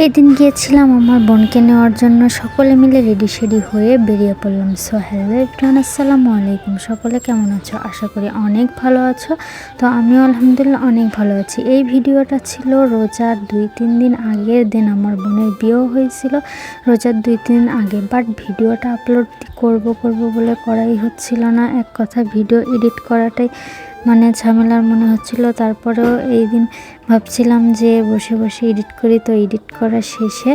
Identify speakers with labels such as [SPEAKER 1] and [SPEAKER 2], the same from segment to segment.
[SPEAKER 1] এদিন গিয়েছিলাম আমার বোনকে নেওয়ার জন্য, সকলে মিলে রেডি সেডি হয়ে বেরিয়ে পড়লাম। সো হ্যালো এভরিওয়ান, আসসালামু আলাইকুম। সকলে কেমন আছো? আশা করি অনেক ভালো আছো। তো আমিও আলহামদুলিল্লাহ অনেক ভালো আছি। এই ভিডিওটা ছিল রোজার 2-3 দিন আগের দিন। আমার বোনের বিয়েও হয়েছিল রোজার 2-3 দিন আগে, বাট ভিডিওটা আপলোড করব বলে করাই হচ্ছিল না। এক কথা ভিডিও এডিট করাটাই ঝামেলার মনে হচ্ছিল। তারপরেও এই দিন ভাবছিলাম যে বসে বসে এডিট করি, তো এডিট করা শেষে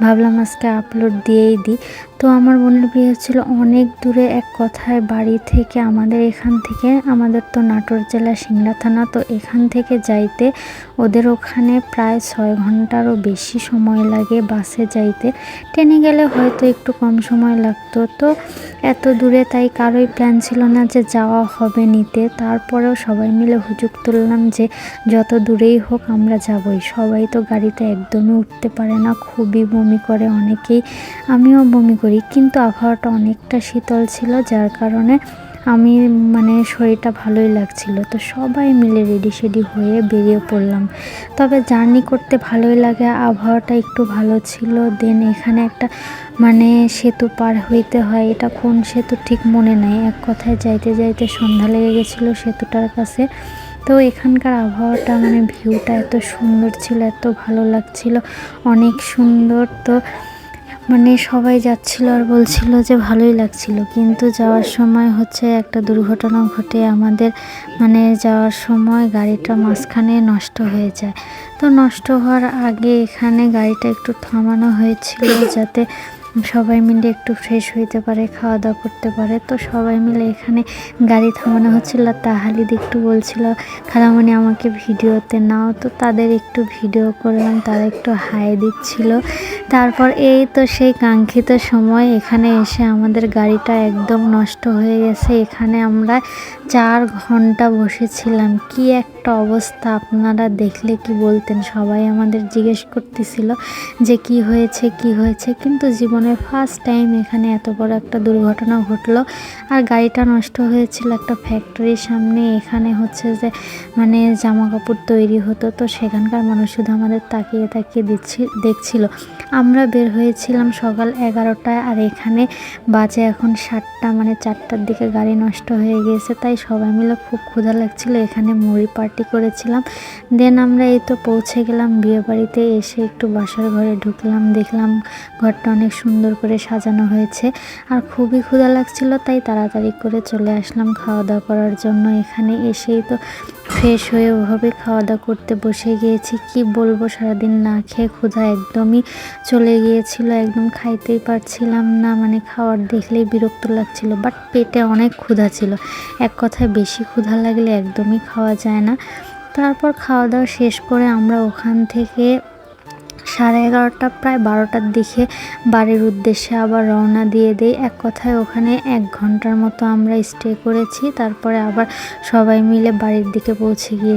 [SPEAKER 1] ভাবলাম আজকে আপলোড দিয়েই দিই। তো আমার বোনের বিয়ে হচ্ছিল অনেক দূরে, এক কথায় বাড়ি থেকে আমাদের তো নাটোর জেলা সিংড়া থানা, তো এখান থেকে যাইতে ওদের ওখানে প্রায় 6 ঘন্টারও বেশি সময় লাগে বাসে যাইতে। ট্রেনে গেলে হয়তো একটু কম সময় লাগতো। তো এত দূরে তাই কারোই প্ল্যান ছিল না যে যাওয়া হবে নিতে। তারপরেও সবাই মিলে হুজুক তুললাম যে যত দূরেই হোক আমরা যাবই। সবাই তো গাড়িতে একদমই উঠতে পারে না, খুবই বমি করে অনেকেই, আমিও বমি করি। কিন্তু আবহাওয়াটা অনেকটা শীতল ছিল, যার কারণে আমি শরীরটা ভালোই লাগছিল। তো সবাই মিলে রেডি সেডি হয়ে বেরিয়ে পড়লাম। তবে জার্নি করতে ভালোই লাগে, আবহাওয়াটা একটু ভালো ছিল। দেন এখানে একটা সেতু পার হইতে হয়, এটা কোন সেতু ঠিক মনে নাই। এক কথায় যাইতে যাইতে সন্ধ্যা লেগে গেছিলো সেতুটার কাছে। তো এখানকার আবহাওয়াটা ভিউটা এত সুন্দর ছিল, এত ভালো লাগছিল, অনেক সুন্দর। তো সবাই যাচ্ছিল আর বলছিল যে ভালোই লাগছিল। কিন্তু যাওয়ার সময় একটা দুর্ঘটনা ঘটে আমাদের। যাওয়ার সময় গাড়িটা মাঝখানে নষ্ট হয়ে যায়। তো নষ্ট হওয়ার আগে এখানে গাড়িটা একটু থামানো হয়েছিল, যাতে সবাই মিলে একটু ফ্রেশ হইতে পারে, খাওয়া দাওয়া করতে পারে। তো সবাই মিলে এখানে গাড়ি থামানো হচ্ছিল। তাহালিদ একটু বলছিল খালামণি আমাকে ভিডিওতে নাও, তো তাদের একটু ভিডিও করলাম, তারা একটু হাই দিচ্ছিল। তারপর এই তো সেই কাঙ্ক্ষিত সময়, এখানে এসে আমাদের গাড়িটা একদম নষ্ট হয়ে গেছে। এখানে আমরা 4 ঘন্টা বসেছিলাম। কি একটা অবস্থা, আপনারা দেখলে কি বলতেন। সবাই আমাদের জিজ্ঞেস করতেছিল যে কি হয়েছে। কিন্তু জীবনের ফার্স্ট টাইম এখানে এত বড় একটা দুর্ঘটনা ঘটলো। আর গাড়িটা নষ্ট হয়েছিল একটা ফ্যাক্টরির সামনে। এখানে যে জামা কাপড় তৈরি হতো, তো সেখানকার মানুষ শুধু আমাদের তাকিয়ে দেখছিল। আমরা বের হয়েছিলাম সকাল 11টায়, আর এখানে বাজে এখন 7টা, 4টার দিকে গাড়ি নষ্ট হয়ে গিয়েছে। তাই সবাই মিলে খুব ক্ষুধা লাগছিল, এখানে মুড়ি পার্টি করেছিলাম। দেন আমরা এই তো পৌঁছে গেলাম বিয়ে বাড়িতে। এসে একটু বাসার ঘরে ঢুকলাম, দেখলাম ঘরটা অনেক সুন্দর করে সাজানো হয়েছে। আর খুবই ক্ষুধা লাগছিল, তাই তাড়াতাড়ি করে চলে আসলাম খাওয়া দাওয়া করার জন্য। এখানে এসেই তো ফ্রেশ হয়ে ওভাবে খাওয়া দাওয়া করতে বসে গিয়েছি। কি বলবো, সারাদিন না খেয়ে ক্ষুধা একদমই চলে গিয়েছিল, একদম খাইতেই পারছিলাম না। খাওয়ার দেখলেই বিরক্ত লাগছিল, বাট পেটে অনেক ক্ষুধা ছিল। এক কথায় বেশি ক্ষুধা লাগলে একদমই খাওয়া যায় না। তারপর খাওয়া দাওয়া শেষ করে আমরা ওখান থেকে 11:30 প্রায় 12টার দিকে বাড়ির উদ্দেশ্যে আবার রওনা দিয়ে দেই। এক কথায় ওখানে 1 ঘন্টার মতো আমরা স্টে করেছি। তারপরে আবার সবাই মিলে বাড়ির দিকে পৌঁছে গিয়েছি।